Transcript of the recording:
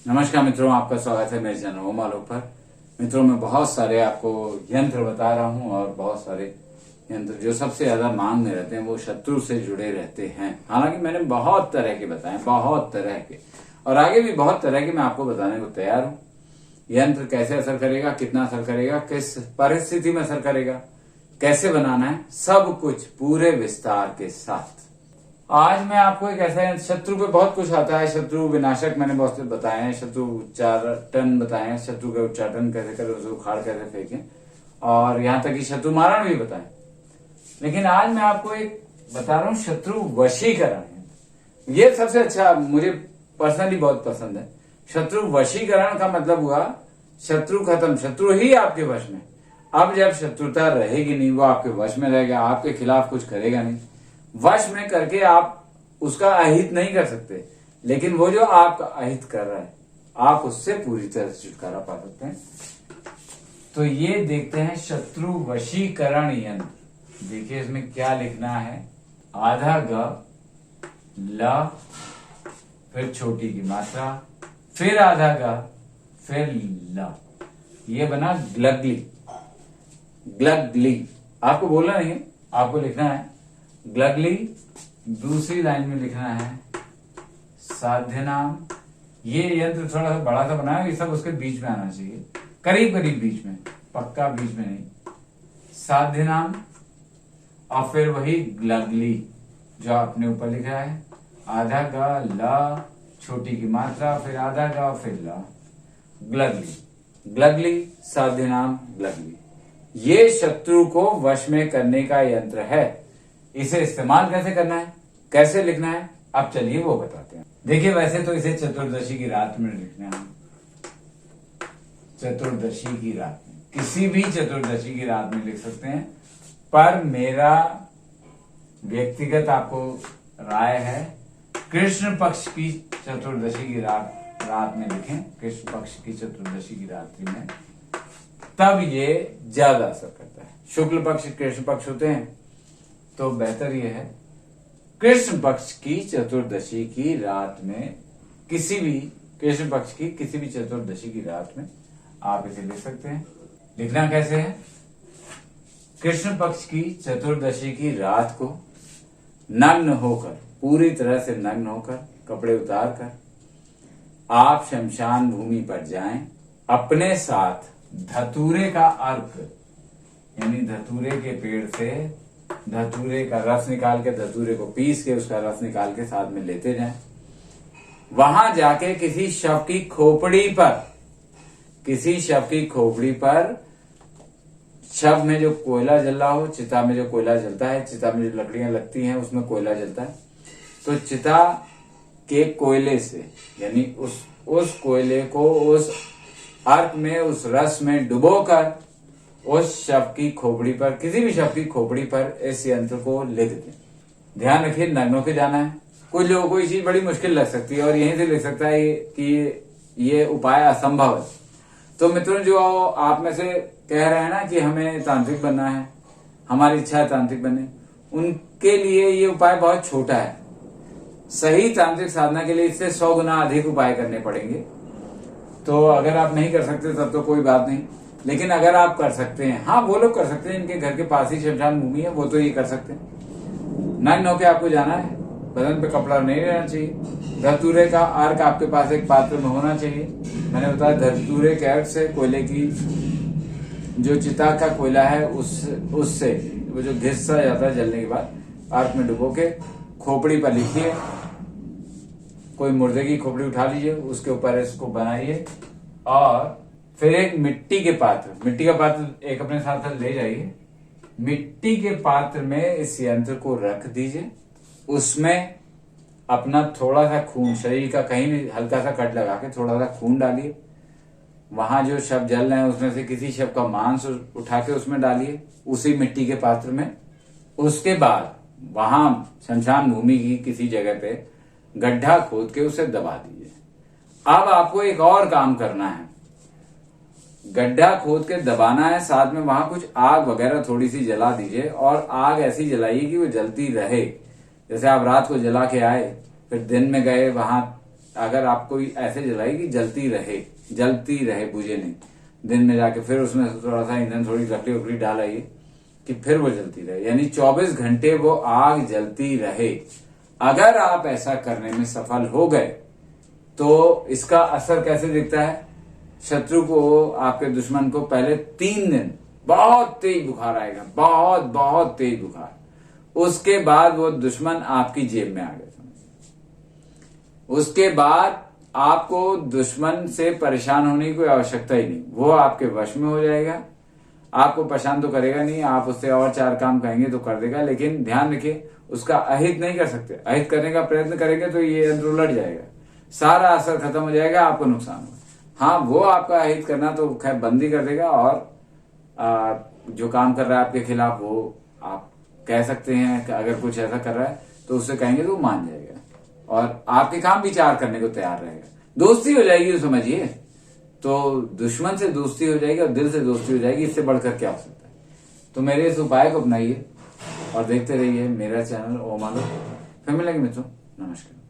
नमस्कार मित्रों, आपका स्वागत है मेरे चैनल ओम आलोक पर। मित्रों, मैं बहुत सारे आपको यंत्र बता रहा हूं और बहुत सारे यंत्र जो सबसे ज्यादा मांग में रहते हैं वो शत्रु से जुड़े रहते हैं। हालांकि मैंने बहुत तरह के बताए, बहुत तरह के, और आगे भी बहुत तरह के मैं आपको बताने को तैयार हूं। यंत्र कैसे असर करेगा, कितना असर करेगा, किस परिस्थिति में असर करेगा, कैसे बनाना है, सब कुछ पूरे विस्तार के साथ। आज मैं आपको एक ऐसा, शत्रु पे बहुत कुछ आता है। शत्रु विनाशक मैंने बहुत से बताए हैं, शत्रु उच्चाटन बताए हैं, शत्रु का उच्चाटन कैसे करें, उसे उखाड़ कैसे फेंकें, और यहाँ तक कि शत्रु मारण भी बताएं। लेकिन आज मैं आपको एक बता रहा हूँ, शत्रु वशीकरण। ये सबसे अच्छा, मुझे पर्सनली बहुत पसंद है। शत्रु वशीकरण का मतलब हुआ शत्रु खत्म, शत्रु ही आपके वश में। अब जब शत्रुता रहेगी नहीं, वो आपके वश में रहेगा, आपके खिलाफ कुछ करेगा नहीं। वश में करके आप उसका अहित नहीं कर सकते, लेकिन वो जो आपका अहित कर रहा है, आप उससे पूरी तरह से छुटकारा पा सकते हैं। तो ये देखते हैं शत्रु वशीकरण यंत्र। देखिए इसमें क्या लिखना है। आधा ग, ल, फिर छोटी की मात्रा, फिर आधा ग, फिर ल। ये बना ग्लगली। ग्लगली आपको बोलना नहीं, आपको लिखना है ग्लगली। दूसरी लाइन में लिखना है साध्य नाम। ये यंत्र थोड़ा सा बड़ा सा बना है, ये सब उसके बीच में आना चाहिए, करीब करीब बीच में, पक्का बीच में नहीं। साध्य नाम और फिर वही ग्लगली जो आपने ऊपर लिखा है। आधा गा, ला, छोटी की मात्रा, फिर आधा गा, फिर ला। ग्लगली, ग्लगली, साध्य नाम, ग्लगली। ये शत्रु को वश में करने का यंत्र है। इसे इस्तेमाल कैसे करना है, कैसे लिखना है, अब चलिए वो बताते हैं। देखिए, वैसे तो इसे चतुर्दशी की रात में लिखना है। चतुर्दशी की रात में, किसी भी चतुर्दशी की रात में लिख सकते हैं, पर मेरा व्यक्तिगत आपको राय है कृष्ण पक्ष की चतुर्दशी की रात में लिखें। कृष्ण पक्ष की चतुर्दशी की रात्रि में, तब ये ज्यादा असर करता है। शुक्ल पक्ष, कृष्ण पक्ष होते हैं, तो बेहतर यह है कृष्ण पक्ष की चतुर्दशी की रात में, किसी भी कृष्ण पक्ष की किसी भी चतुर्दशी की रात में आप इसे लिख सकते हैं। लिखना कैसे है? कृष्ण पक्ष की चतुर्दशी की रात को नग्न होकर, पूरी तरह से नग्न होकर, कपड़े उतार कर आप शमशान भूमि पर जाएं। अपने साथ धतूरे का अर्क, यानी धतूरे के पेड़ से धतूरे का रस निकाल के, धतूरे को पीस के उसका रस निकाल के साथ में लेते जाएं। वहां जाके किसी शव की खोपड़ी पर, किसी शव की खोपड़ी पर, शव में जो कोयला जल रहा हो, चिता में जो कोयला जलता है, चिता में जो लकड़ियां लगती हैं उसमें कोयला जलता है, तो चिता के कोयले से, यानी उस कोयले को उस अर्क में, उस रस में डुबोकर उस शव की खोपड़ी पर, किसी भी शव की खोपड़ी पर इस यंत्र को लिख दें। ध्यान रखिए, नग्न होकर जाना है। कुछ लोगों को ये चीज बड़ी मुश्किल लग सकती है और यहीं से लिख सकता है कि ये उपाय असंभव है। तो मित्रों, जो आप में से कह रहे हैं ना कि हमें तांत्रिक बनना है, हमारी इच्छा है तांत्रिक बने, उनके लिए ये उपाय बहुत छोटा है। सही तांत्रिक साधना के लिए इससे 100 गुना अधिक उपाय करने पड़ेंगे। तो अगर आप नहीं कर सकते तब तो कोई बात नहीं, लेकिन अगर आप कर सकते हैं, हाँ वो लोग कर सकते हैं, इनके घर के पास ही शमशान भूमि है, वो तो ये कर सकते हैं। नग्न होके आपको जाना है, बदन पे कपड़ा नहीं रहना चाहिए। धतूरे का अर्क आपके पास एक पात्र में होना चाहिए। मैंने बताया धतूरे के अर्क से, कोयले की जो चिता का कोयला है उससे वो जो घिस सा जाता है जलने के बाद, अर्क में डुबो के खोपड़ी पर लिखिए। कोई मुर्दे की खोपड़ी उठा लीजिए, उसके ऊपर इसको बनाइए और फिर एक मिट्टी के पात्र, मिट्टी का पात्र एक अपने साथ ले जाइए। मिट्टी के पात्र में इस यंत्र को रख दीजिए। उसमें अपना थोड़ा सा खून, शरीर का कहीं भी हल्का सा कट लगा के थोड़ा सा खून डालिए। वहां जो शव जल रहे हैं उसमें से किसी शव का मांस उठा के उसमें डालिए, उसी मिट्टी के पात्र में। उसके बाद वहां शमशान भूमि की किसी जगह पे गड्ढा खोद के उसे दबा दीजिए। अब आपको एक और काम करना है, गड्ढा खोद के दबाना है, साथ में वहां कुछ आग वगैरह थोड़ी सी जला दीजिए, और आग ऐसी जलाइए कि वो जलती रहे। जैसे आप रात को जला के आए, फिर दिन में गए, वहां अगर आप कोई ऐसे जलाए कि जलती रहे, बुझे नहीं। दिन में जाके फिर उसमें थोड़ा सा ईंधन, थोड़ी लकड़ी उकड़ी डाल आइए कि फिर वो जलती रहे, यानी 24 घंटे वो आग जलती रहे। अगर आप ऐसा करने में सफल हो गए तो इसका असर कैसे दिखता है? शत्रु को, आपके दुश्मन को पहले 3 दिन बहुत तेज बुखार आएगा, बहुत बहुत तेज बुखार। उसके बाद वो दुश्मन आपकी जेब में आ गया। उसके बाद आपको दुश्मन से परेशान होने की कोई आवश्यकता ही नहीं, वो आपके वश में हो जाएगा। आपको परेशान तो करेगा नहीं, आप उससे और 4 काम कहेंगे तो कर देगा, लेकिन ध्यान रखिए उसका अहित नहीं कर सकते। अहित करने का प्रयत्न करेंगे तो ये यंत्र उलट जाएगा, सारा असर खत्म हो जाएगा, आपको नुकसान होगा। हाँ, वो आपका अहित करना तो खैर बंद ही कर देगा, और जो काम कर रहा है आपके खिलाफ वो आप कह सकते हैं कि अगर कुछ ऐसा कर रहा है तो उससे कहेंगे तो वो मान जाएगा और आपके काम विचार करने को तैयार रहेगा। दोस्ती हो जाएगी, समझिए। तो दुश्मन से दोस्ती हो जाएगी और दिल से दोस्ती हो जाएगी, इससे बढ़कर क्या हो सकता है। तो मेरे इस उपाय को अपनाइए और देखते रहिए मेरा चैनल ओम आलोक। फिर मिलेंगे मित्रों, नमस्कार।